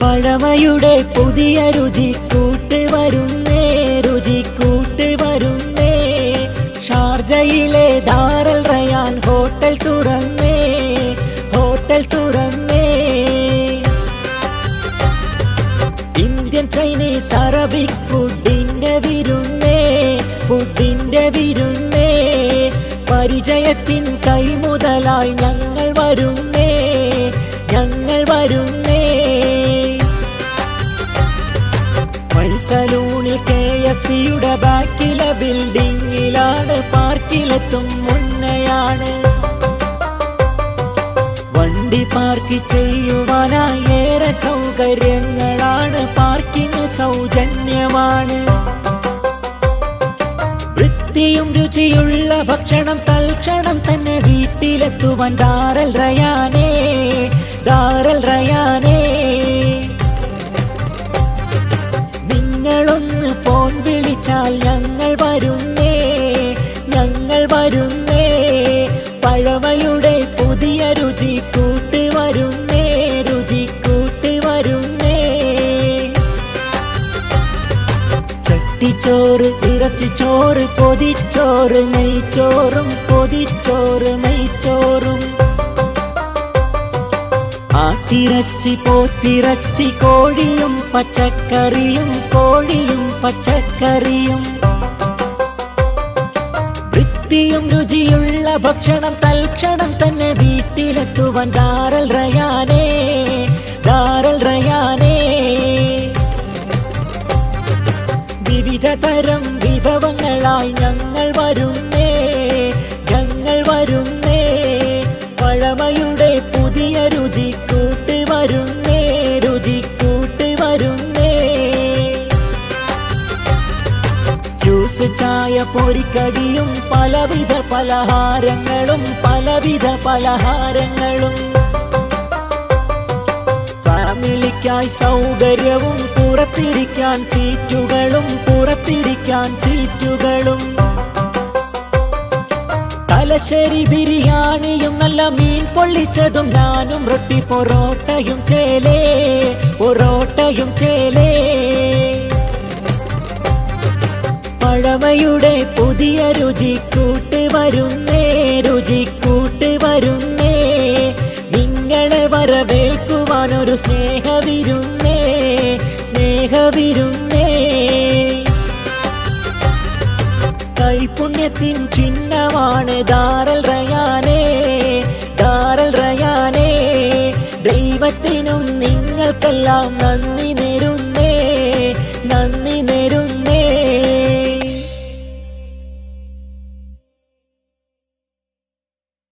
പഴമയുടെ പുതിയ രുചി കൂട്ടുവരുന്നേ, രുചി കൂട്ടുവരുന്നേ. ഷാർജയിലെ ദാറുൽ റയാൻ ഹോട്ടൽ തുറന്നേ, ഹോട്ടൽ തുറന്നേ. ഇന്ത്യൻ ചൈനീസ് അറബിക് ഫുഡിന്റെ വിരുന്നേ, ഫുഡിന്റെ വിരുന്നേ. പരിചയത്തിൻ കൈമുതലായി ഞങ്ങൾ വരുന്നേ, ഞങ്ങൾ വരുന്നേ. സലൂണിൽ KFCയുടെ ബാക്കിലെ ബിൽഡിങ്ങിലാണ്, പാർക്കിലെത്തും മുന്നെയാണ്. വണ്ടി പാർക്ക് ചെയ്യുവാനായി ഏറെ സൗകര്യങ്ങളാണ്, പാർക്കിംഗ് സൗജന്യമാണ്. വൃത്തിയും രുചിയുള്ള ഭക്ഷണം തൽക്ഷണം തന്നെ വീട്ടിലെത്തുവാൻ ദാറുൽ റയാനേ, ദാറുൽ റയാനേ. നിങ്ങളൊന്ന് ഫോൺ വിളിച്ചാൽ ഞങ്ങൾ വരുന്നേ, ഞങ്ങൾ വരുന്നേ. പഴമയുടെ പുതിയ രുചി കൂട്ടുവരുന്നേ, രുചി കൂട്ടുവരുന്നേ. ചട്ടിച്ചോറ്, ഇറച്ചിച്ചോറ്, പൊതിച്ചോറ്, നെയ്ച്ചോറും, പൊതിച്ചോറ്, നെയ്ച്ചോറും. ആട്ടിറച്ചി, പോത്തിറച്ചി, കോഴിയും പച്ചക്കറിയും, കോഴിയും പച്ചക്കറിയും. വൃത്തിയും രുചിയുള്ള ഭക്ഷണം തൽക്ഷണം തന്നെ വീട്ടിലെത്തുവാൻ ദാറുൽ റയാനേ, ദാറുൽ റയാനേ. വിവിധ തരം വിഭവങ്ങളായി ഞങ്ങൾ വരുന്നേ, ഞങ്ങൾ വരുന്നേ. പഴമയുടെ പുതിയ രുചി കൂട്ടുവരുന്നേ, രുചി കൂട്ടുവരുന്നേ. ജ്യൂസ്, ചായ, പൊരിക്കടിയും പലവിധ പലഹാരങ്ങളും, പലവിധ പലഹാരങ്ങളും. ഫാമിലിക്കായി സൗകര്യവും പുറത്തിരിക്കാൻ സീറ്റുകളും, പുറത്തിരിക്കാൻ സീറ്റുകളും. തലശ്ശേരി ബിരിയാണിയും നല്ല മീൻ പൊള്ളിച്ചതും നാനും റൊട്ടി പൊറോട്ടയും ചേലേ, പൊറോട്ടയും ചേലേ. പഴമയുടെ പുതിയ രുചി കൂട്ടുവരുന്നേ, രുചി കൂട്ടുവരുന്നേ. നിങ്ങളെ വരവേൽക്കുവാനൊരു സ്നേഹവിരുന്നേ, സ്നേഹവിരുന്നേ. കൈപുണ്യത്തിൻ ചിഹ്നമാണ് ദാറുൽ റയാനേ, ദാറുൽ റയാനേ. ദൈവത്തിനും നിങ്ങൾക്കെല്ലാം നന്ദി നേരുന്നു.